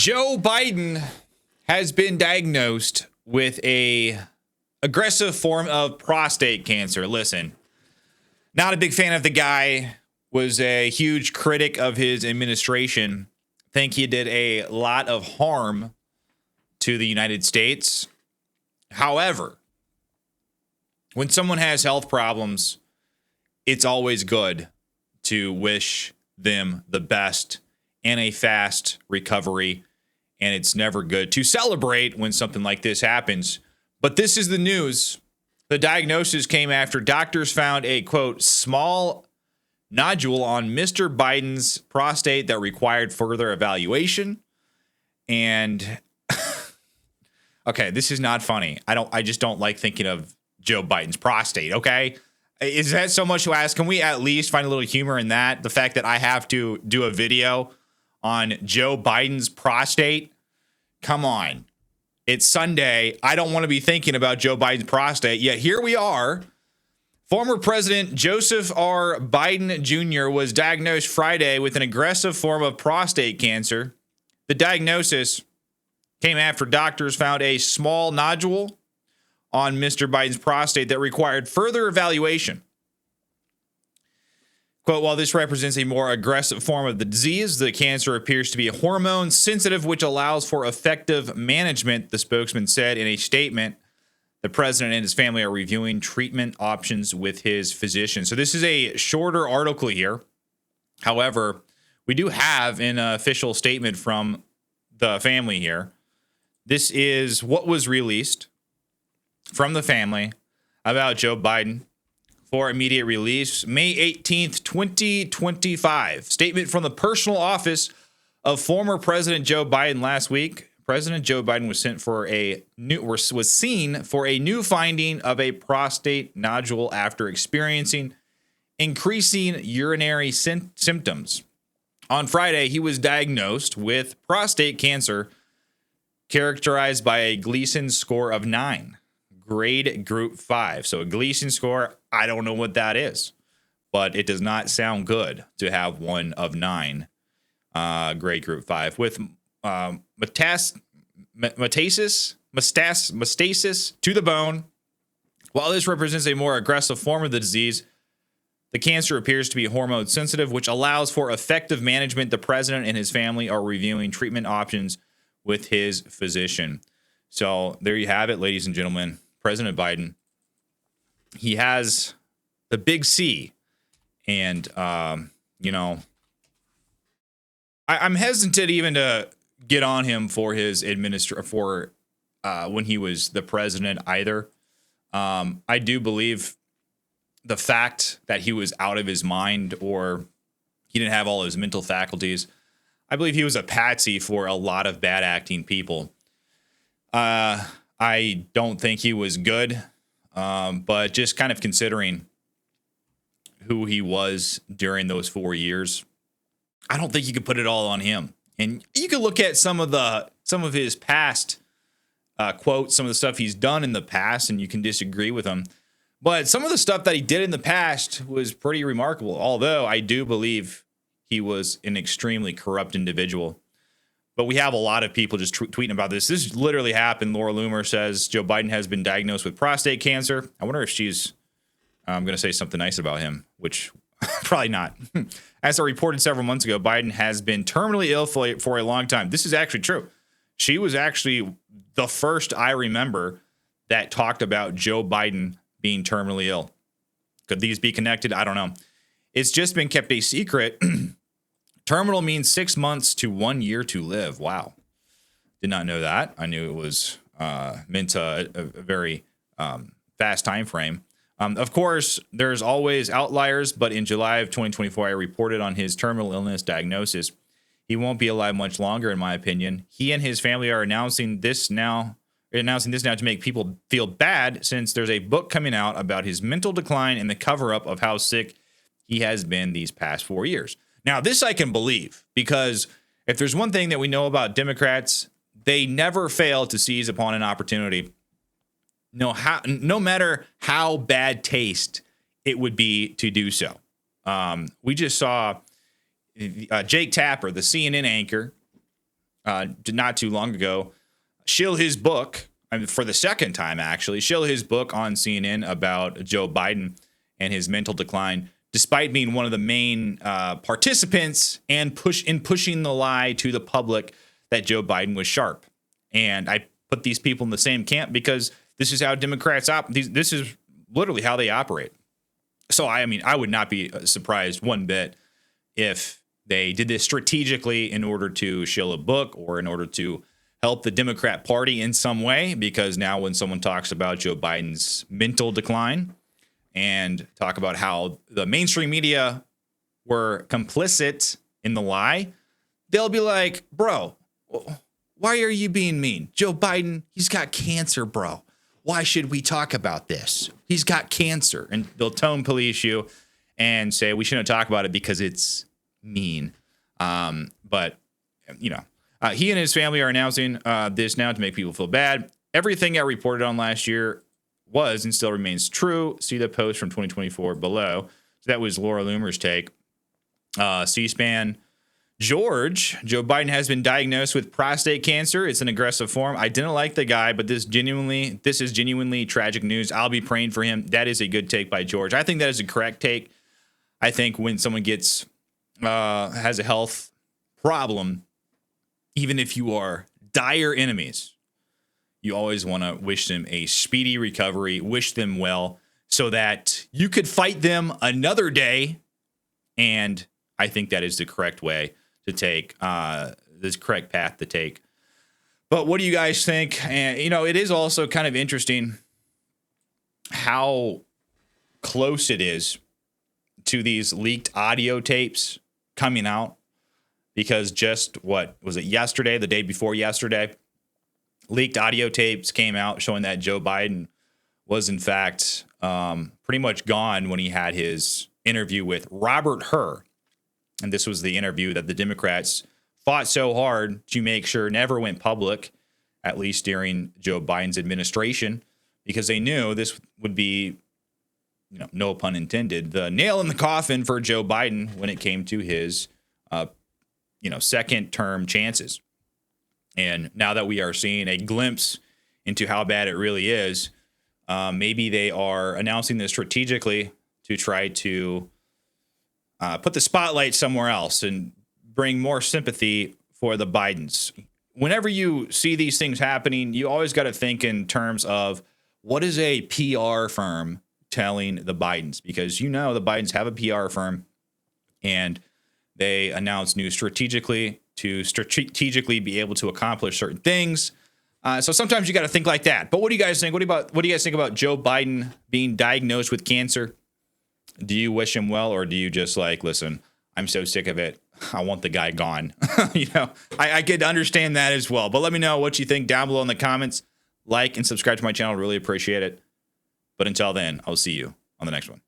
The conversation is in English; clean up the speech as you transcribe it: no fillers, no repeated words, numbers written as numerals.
Joe Biden has been diagnosed with a aggressive form of prostate cancer. Listen, not a big fan of the guy, was a huge critic of his administration. Think he did a lot of harm to the United States. However, when someone has health problems, it's always good to wish them the best and a fast recovery. And it's never good to celebrate when something like this happens. But this is the news. The diagnosis came after doctors found a, quote, small nodule on Mr. Biden's prostate that required further evaluation. And okay, this is not funny. I just don't like thinking of Joe Biden's prostate, okay? Is that so much to ask? Can we at least find a little humor in that? The fact that I have to do a video on Joe Biden's prostate? Come on. It's Sunday. I don't want to be thinking about Joe Biden's prostate, yet here we are. Former President Joseph R. Biden Jr. was diagnosed Friday with an aggressive form of prostate cancer. The diagnosis came after doctors found a small nodule on Mr. Biden's prostate that required further evaluation. Quote, while this represents a more aggressive form of the disease, the cancer appears to be hormone sensitive, which allows for effective management, the spokesman said in a statement. The president and his family are reviewing treatment options with his physician. So this is a shorter article here. However, we do have an official statement from the family here. This is what was released from the family about Joe Biden for immediate release, May 18th, 2025. Statement from the personal office of former President Joe Biden last week. President Joe Biden was seen for a new finding of a prostate nodule after experiencing increasing urinary symptoms. On Friday, he was diagnosed with prostate cancer characterized by a Gleason score of 9. Grade group 5. So a Gleason score, I don't know what that is, but it does not sound good to have one of 9, grade group 5 with metastasis to the bone. While this represents a more aggressive form of the disease, the cancer appears to be hormone sensitive, which allows for effective management. The president and his family are reviewing treatment options with his physician. So there you have it, ladies and gentlemen. President Biden, he has the big C. And, I'm hesitant even to get on him for his when he was the president either. I do believe the fact that he was out of his mind or he didn't have all his mental faculties. I believe he was a patsy for a lot of bad acting people. I don't think he was good, but just kind of considering who he was during those 4 years, I don't think you could put it all on him. And you could look at some of his past quotes, some of the stuff he's done in the past, and you can disagree with him. But some of the stuff that he did in the past was pretty remarkable, although I do believe he was an extremely corrupt individual. But we have a lot of people just tweeting about this. This literally happened. Laura Loomer says Joe Biden has been diagnosed with prostate cancer. I wonder if she's going to say something nice about him, which probably not. As I reported several months ago, Biden has been terminally ill for a long time. This is actually true. She was actually the first I remember that talked about Joe Biden being terminally ill. Could these be connected? I don't know. It's just been kept a secret. Terminal means 6 months to 1 year to live. Wow. Did not know that. I knew it was meant a very fast time frame. Of course, there's always outliers, but in July of 2024, I reported on his terminal illness diagnosis. He won't be alive much longer, in my opinion. He and his family are announcing this now to make people feel bad, since there's a book coming out about his mental decline and the cover-up of how sick he has been these past 4 years. Now, this I can believe, because if there's one thing that we know about Democrats, they never fail to seize upon an opportunity. No matter how bad taste it would be to do so. We just saw Jake Tapper, the CNN anchor, not too long ago, shill his book, I mean, for the second time, actually, shill his book on CNN about Joe Biden and his mental decline, despite being one of the main participants and pushing the lie to the public that Joe Biden was sharp. And I put these people in the same camp because this is how Democrats this is literally how they operate. So, I mean, I would not be surprised one bit if they did this strategically in order to shill a book or in order to help the Democrat Party in some way, because now when someone talks about Joe Biden's mental decline and talk about how the mainstream media were complicit in the lie, they'll be like, bro, why are you being mean? Joe Biden, he's got cancer, bro. Why should we talk about this? He's got cancer. And they'll tone police you and say we shouldn't talk about it because it's mean. But, you know, he and his family are announcing this now to make people feel bad. Everything I reported on last year was and still remains true. See the post from 2024 below. So that was Laura Loomer's take. C-SPAN. Joe Biden has been diagnosed with prostate cancer. It's an aggressive form. I didn't like the guy, but this is genuinely tragic news. I'll be praying for him. That is a good take by George. I think that is a correct take. I think when someone has a health problem, even if you are dire enemies, you always want to wish them a speedy recovery, wish them well, so that you could fight them another day. And I think that is the correct way to take, this correct path to take. But what do you guys think? And, you know, it is also kind of interesting how close it is to these leaked audio tapes coming out, because just what was it yesterday, the day before yesterday, leaked audio tapes came out showing that Joe Biden was in fact pretty much gone when he had his interview with Robert Hur. And this was the interview that the Democrats fought so hard to make sure never went public, at least during Joe Biden's administration, because they knew this would be, you know, no pun intended, the nail in the coffin for Joe Biden when it came to his, second term chances. And now that we are seeing a glimpse into how bad it really is, maybe they are announcing this strategically to try to put the spotlight somewhere else and bring more sympathy for the Bidens. Whenever you see these things happening, you always got to think in terms of what is a PR firm telling the Bidens, because you know the Bidens have a PR firm and they announce news strategically to strategically be able to accomplish certain things. So sometimes you got to think like that. But what do you guys think? What do you guys think about Joe Biden being diagnosed with cancer? Do you wish him well, or do you just like, listen, I'm so sick of it, I want the guy gone? I could understand that as well. But let me know what you think down below in the comments. Like and subscribe to my channel. Really appreciate it. But until then, I'll see you on the next one.